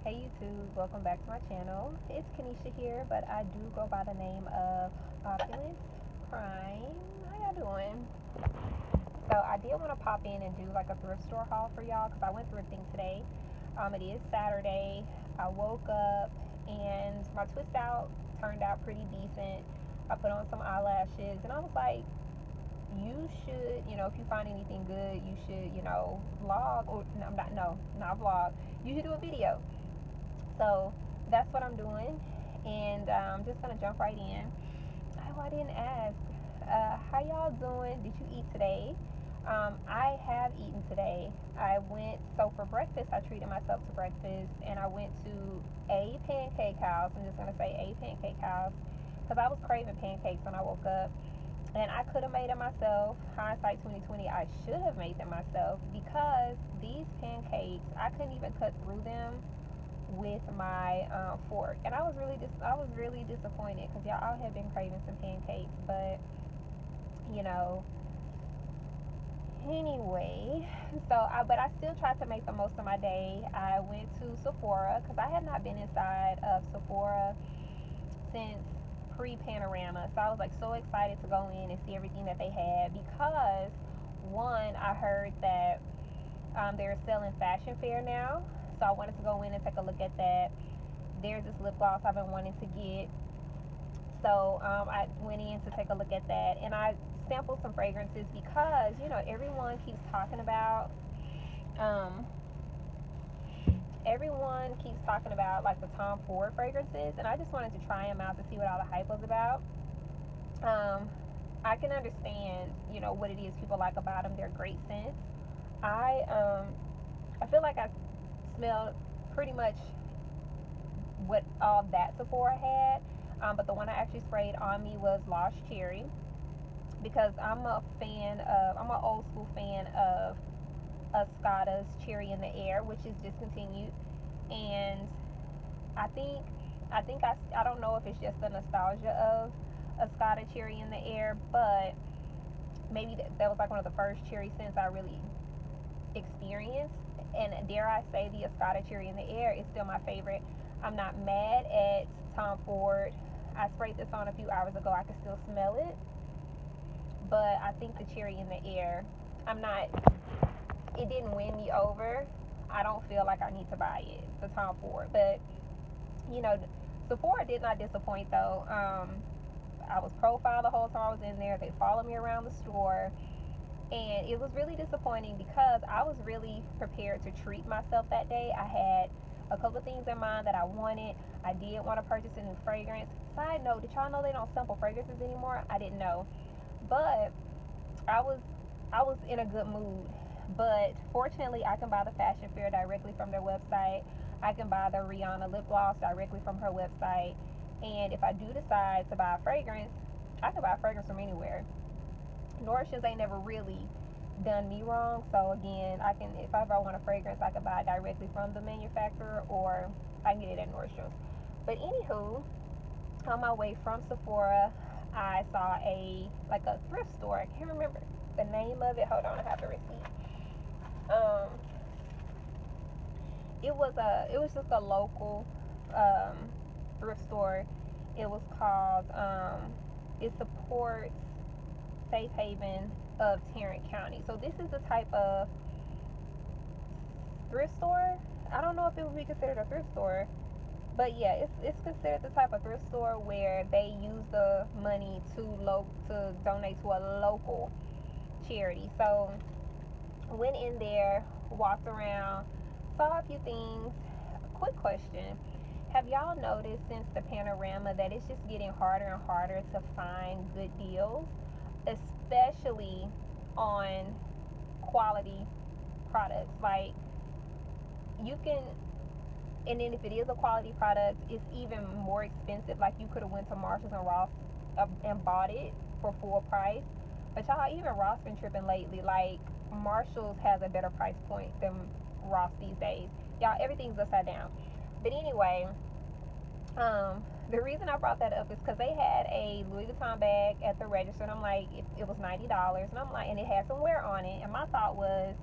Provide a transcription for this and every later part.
Hey YouTube, welcome back to my channel. It's Kanisha here, but I do go by the name of Opulence Prime. How y'all doing? So I did want to pop in and do like a thrift store haul for y'all because I went thrifting today. It is Saturday. I woke up and my twist out turned out pretty decent. I put on some eyelashes and I was like, you should, if you find anything good, you should, vlog, or not vlog. You should do a video. So that's what I'm doing, and I'm just gonna jump right in. Oh, I didn't ask. How y'all doing? Did you eat today? I have eaten today. So for breakfast, I treated myself to breakfast, and I went to a pancake house. I'm just gonna say a pancake house because I was craving pancakes when I woke up. And I could have made it myself. Hindsight 2020, I should have made them myself because these pancakes, I couldn't even cut through them with my fork. And I was really disappointed because y'all have been craving some pancakes. But anyway, but I still tried to make the most of my day. I went to Sephora because I had not been inside of Sephora since pre-panorama, so I was like so excited to go in and see everything that they had because one, I heard that they're selling fashion fair now, so I wanted to go in and take a look at that. There's this lip gloss I've been wanting to get, so I went in to take a look at that, and I sampled some fragrances because everyone keeps talking about like the Tom Ford fragrances, and I just wanted to try them out to see what all the hype was about. I can understand, what it is people like about them. They're great scents. I feel like I smelled pretty much what all that Sephora had, but the one I actually sprayed on me was Lost Cherry because I'm an old school fan of Escada's Cherry in the Air, which is discontinued, and I don't know if it's just the nostalgia of Escada Cherry in the Air, but maybe that was like one of the first cherry scents I really experienced, and dare I say the Escada Cherry in the Air is still my favorite. I'm not mad at Tom Ford. I sprayed this on a few hours ago. I can still smell it, but I think the Cherry in the Air, it didn't win me over. I don't feel like I need to buy it, the Tom Ford, but Sephora did not disappoint though. I was profiled the whole time I was in there. They followed me around the store, and it was really disappointing because I was really prepared to treat myself that day. I had a couple of things in mind that I wanted. I did want to purchase a new fragrance. Side note, did y'all know they don't sample fragrances anymore? I didn't know, but I was in a good mood. But fortunately, I can buy the fashion fair directly from their website. I can buy the Rihanna lip gloss directly from her website. And if I do decide to buy a fragrance, I can buy a fragrance from anywhere. Nordstrom's ain't never really done me wrong. So again, if I ever want a fragrance, I can buy it directly from the manufacturer, or I can get it at Nordstrom's. But anywho, on my way from Sephora, I saw a thrift store. I can't remember the name of it. Hold on, I have the receipt. It was just a local thrift store. It was called it supports Safe Haven of Tarrant County. So this is the type of thrift store. I don't know if it would be considered a thrift store, but yeah, it's considered the type of thrift store where they use the money to donate to a local charity. So went in there, walked around, saw a few things. Quick question: have y'all noticed since the panorama that it's just getting harder and harder to find good deals, especially on quality products? Like, you can, and then if it is a quality product, it's even more expensive. Like, you could have went to Marshalls and Ross and bought it for full price. But y'all, even Ross been tripping lately. Like, Marshalls has a better price point than Ross these days. Y'all, everything's upside down. But anyway, the reason I brought that up is because they had a Louis Vuitton bag at the register, and I'm like, it was $90, and I'm like, and it had some wear on it, and my thought was,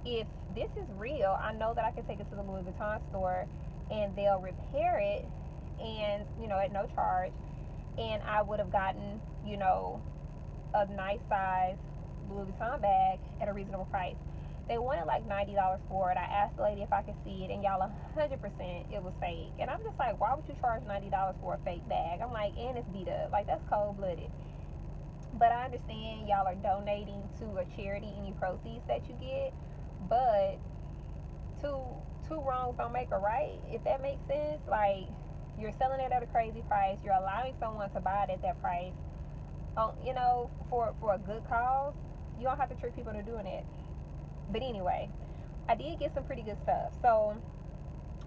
if this is real, I know that I can take it to the Louis Vuitton store and they'll repair it, and at no charge, and I would have gotten a nice size Louis Vuitton bag at a reasonable price. They wanted like $90 for it. I asked the lady if I could see it, and y'all, 100% it was fake. And I'm just like, why would you charge $90 for a fake bag? I'm like, and it's beat up. Like, that's cold blooded. But I understand y'all are donating to a charity, any proceeds that you get. But two two wrongs don't make a right, if that makes sense. Like, you're selling it at a crazy price. You're allowing someone to buy it at that price. For a good cause. You don't have to trick people into doing it. But anyway, I did get some pretty good stuff. So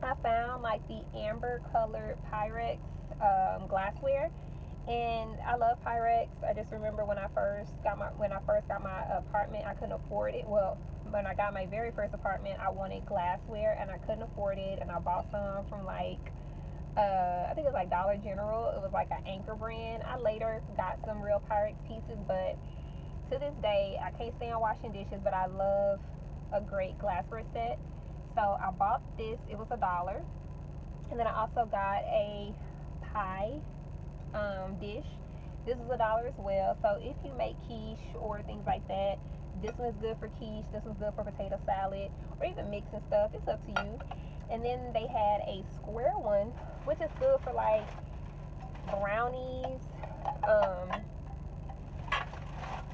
I found like the amber colored Pyrex glassware, and I love Pyrex. I just remember when I first got my apartment, I couldn't afford it. Well, when I got my very first apartment, I wanted glassware and I couldn't afford it, and I bought some from like I think it was like Dollar General. It was like an Anchor brand. I later got some real Pyrex pieces, but to this day, I can't stand washing dishes, but I love a great glassware set. So I bought this. It was $1, and then I also got a pie dish. This is $1 as well. So if you make quiche or things like that, this one's good for quiche. This one's good for potato salad, or even mixing stuff. It's up to you. And then they had a square one, which is good for like brownies,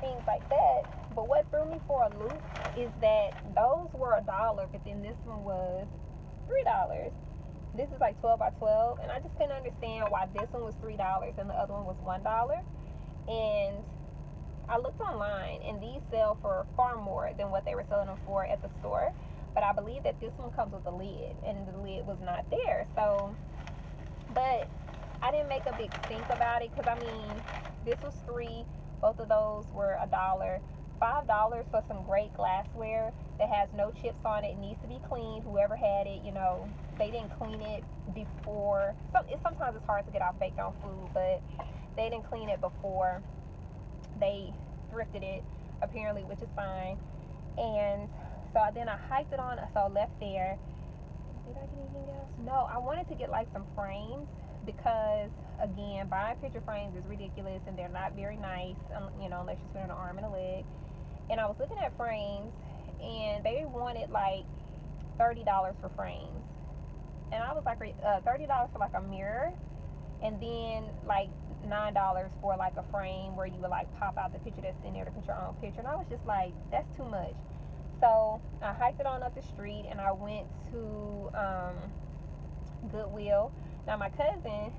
things like that. But what threw me for a loop is that those were $1, but then this one was $3. This is like 12 by 12, and I just couldn't understand why this one was $3 and the other one was $1. And I looked online, and these sell for far more than what they were selling them for at the store. But I believe that this one comes with a lid, and the lid was not there. So, but I didn't make a big stink about it, because I mean, this was $3. Both of those were $1. $5 for some great glassware that has no chips on it. Needs to be cleaned. Whoever had it, they didn't clean it before. Sometimes it's hard to get off baked on food, but they didn't clean it before they thrifted it, apparently, which is fine. And so then I hiked it on, so left there. Did I get anything else? No, I wanted to get like some frames, because again, buying picture frames is ridiculous and they're not very nice, unless you spend an arm and a leg. And I was looking at frames, and they wanted like $30 for frames, and I was like, $30 for like a mirror, and then like $9 for like a frame where you would like pop out the picture that's in there to put your own picture. And I was just like, that's too much. So I hiked it on up the street, and I went to Goodwill. Now my cousin,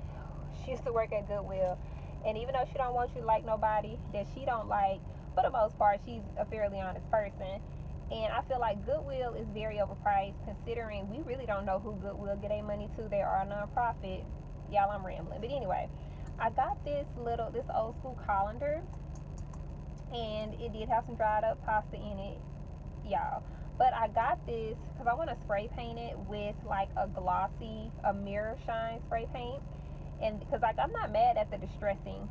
she used to work at Goodwill, and even though she don't want you to like nobody that she don't like, for the most part, she's a fairly honest person. And I feel like Goodwill is very overpriced, considering we really don't know who Goodwill get their money to. They are a nonprofit. Y'all, I'm rambling. But anyway, I got this old school colander, and it did have some dried up pasta in it, y'all. But I got this because I want to spray paint it with like a mirror shine spray paint. And because like, I'm not mad at the distressing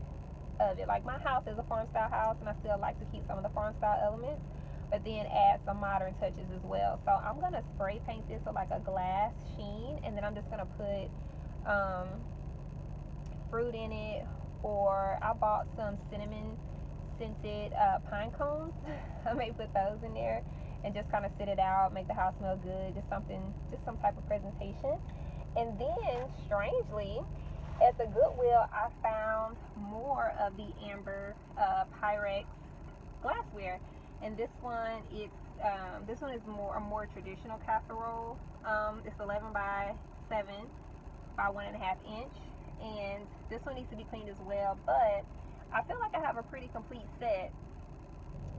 of it. Like, my house is a farm style house, and I still like to keep some of the farm style elements, but then add some modern touches as well. So I'm gonna spray paint this with like a glass sheen, and then I'm just gonna put fruit in it, or I bought some cinnamon scented pine cones. I may put those in there and just kind of sit it out, make the house smell good, just some type of presentation. And then, strangely, at the Goodwill, I found more of the amber Pyrex glassware, and this one is a more traditional casserole. It's 11 by 7 by 1.5 inch, and this one needs to be cleaned as well. But I feel like I have a pretty complete set.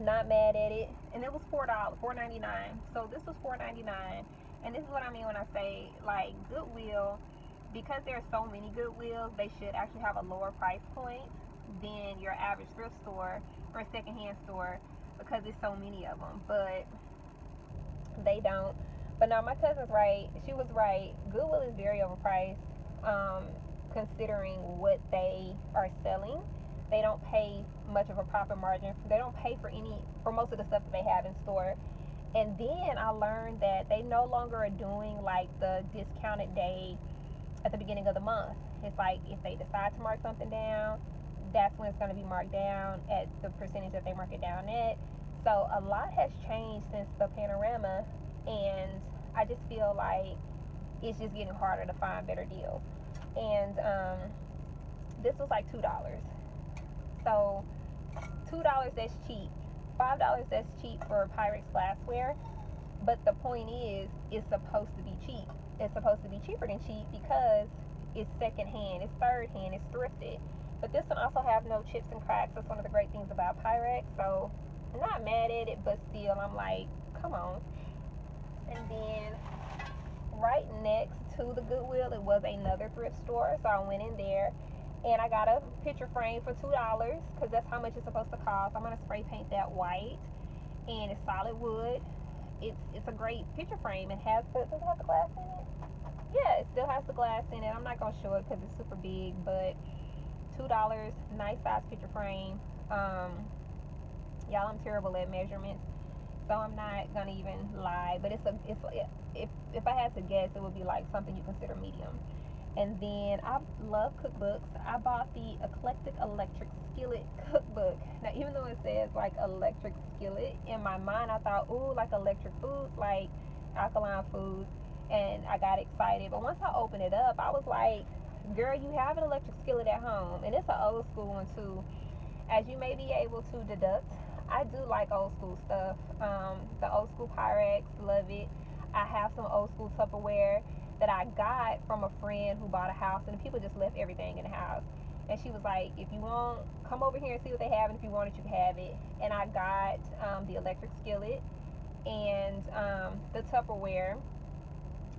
Not mad at it, and it was $4.99. So this was $4.99, and this is what I mean when I say like Goodwill. Because there are so many Goodwills, they should actually have a lower price point than your average thrift store or secondhand store, because there's so many of them. But they don't. But no, my cousin's right. She was right. Goodwill is very overpriced, considering what they are selling. They don't pay much of a profit margin. They don't pay for most of the stuff that they have in store. And then I learned that they no longer are doing like the discounted day at the beginning of the month. It's like if they decide to mark something down, that's when it's going to be marked down at the percentage that they mark it down at. So a lot has changed since the panorama, and I just feel like it's just getting harder to find better deals. And this was like $2. So $2, that's cheap. $5, that's cheap for Pyrex glassware. But the point is, it's supposed to be cheap. It's supposed to be cheaper than cheap because it's secondhand, it's third hand, it's thrifted. But this one also has no chips and cracks. That's one of the great things about Pyrex. So I'm not mad at it, but still, I'm like, come on. And then right next to the Goodwill, it was another thrift store. So I went in there and I got a picture frame for $2 because that's how much it's supposed to cost. I'm gonna spray paint that white, and it's solid wood. It's a great picture frame. Does it have the glass in it? Yeah, it still has the glass in it. I'm not gonna show it because it's super big, but $2, nice size picture frame. Y'all, I'm terrible at measurements, so I'm not gonna even lie. But if I had to guess, it would be like something you consider medium. And then I love cookbooks. I bought the Eclectic Electric Skillet cookbook. Now, even though it says like electric skillet, in my mind I thought, ooh, like electric foods, like alkaline foods, and I got excited. But once I opened it up, I was like, girl, you have an electric skillet at home, and it's an old school one too. As you may be able to deduct, I do like old school stuff. The old school Pyrex, love it. I have some old school Tupperware that I got from a friend who bought a house, and the people just left everything in the house. And she was like, if you want, come over here and see what they have, and if you want it, you can have it. And I got the electric skillet and the Tupperware.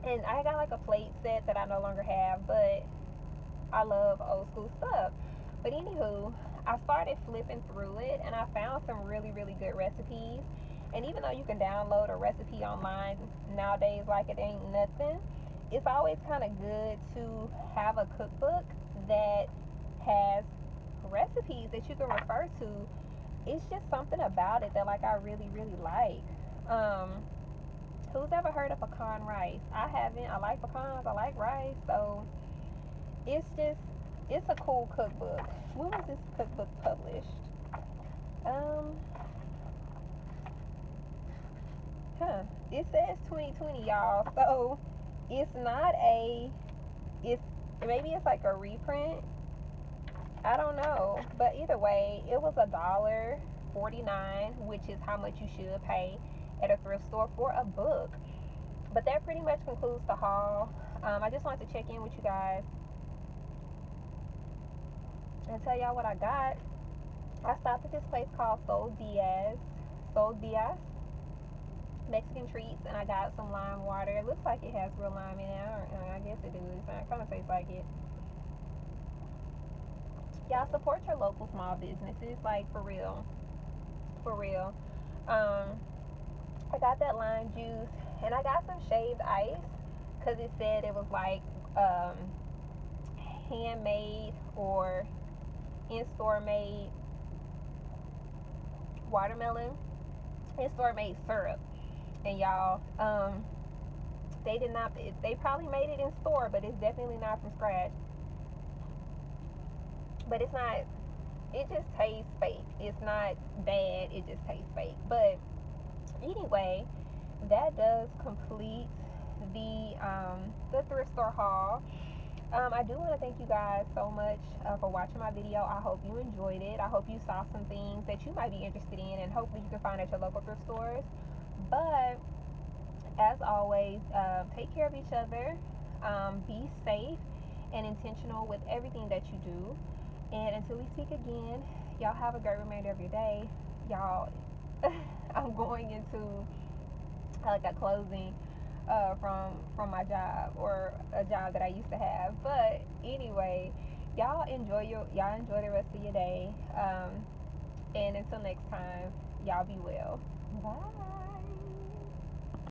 And I got like a plate set that I no longer have, but I love old school stuff. But anywho, I started flipping through it and I found some really, really good recipes. And even though you can download a recipe online nowadays like it ain't nothing, it's always kind of good to have a cookbook that has recipes that you can refer to. It's just something about it that like I really, really like. Who's ever heard of pecan rice? I haven't. I like pecans. I like rice. So it's just, it's a cool cookbook. When was this cookbook published? Um, It says 2020, y'all. So it's not a, it's, maybe it's like a reprint. I don't know. But either way, it was $1.49, which is how much you should pay at a thrift store for a book. But that pretty much concludes the haul. I just wanted to check in with you guys and tell y'all what I got. I stopped at this place called Sol Diaz Mexican treats, and I got some lime water. It looks like it has real lime in it. I guess it does. It kind of tastes like it. Y'all support your local small businesses, like for real, for real. I got that lime juice, and I got some shaved ice because it said it was like um, handmade or in-store made watermelon, in-store made syrup. And y'all, they did not, they probably made it in store, but it's definitely not from scratch. But it's not, it just tastes fake. It's not bad, it just tastes fake. But anyway, that does complete the thrift store haul. I do want to thank you guys so much for watching my video. I hope you enjoyed it. I hope you saw some things that you might be interested in, and hopefully you can find at your local thrift stores. But as always, take care of each other. Be safe and intentional with everything that you do. And until we speak again, y'all have a great remainder of your day. Y'all, I'm going into like a closing from my job, or a job that I used to have. But anyway, y'all enjoy the rest of your day. And until next time, y'all be well. Bye.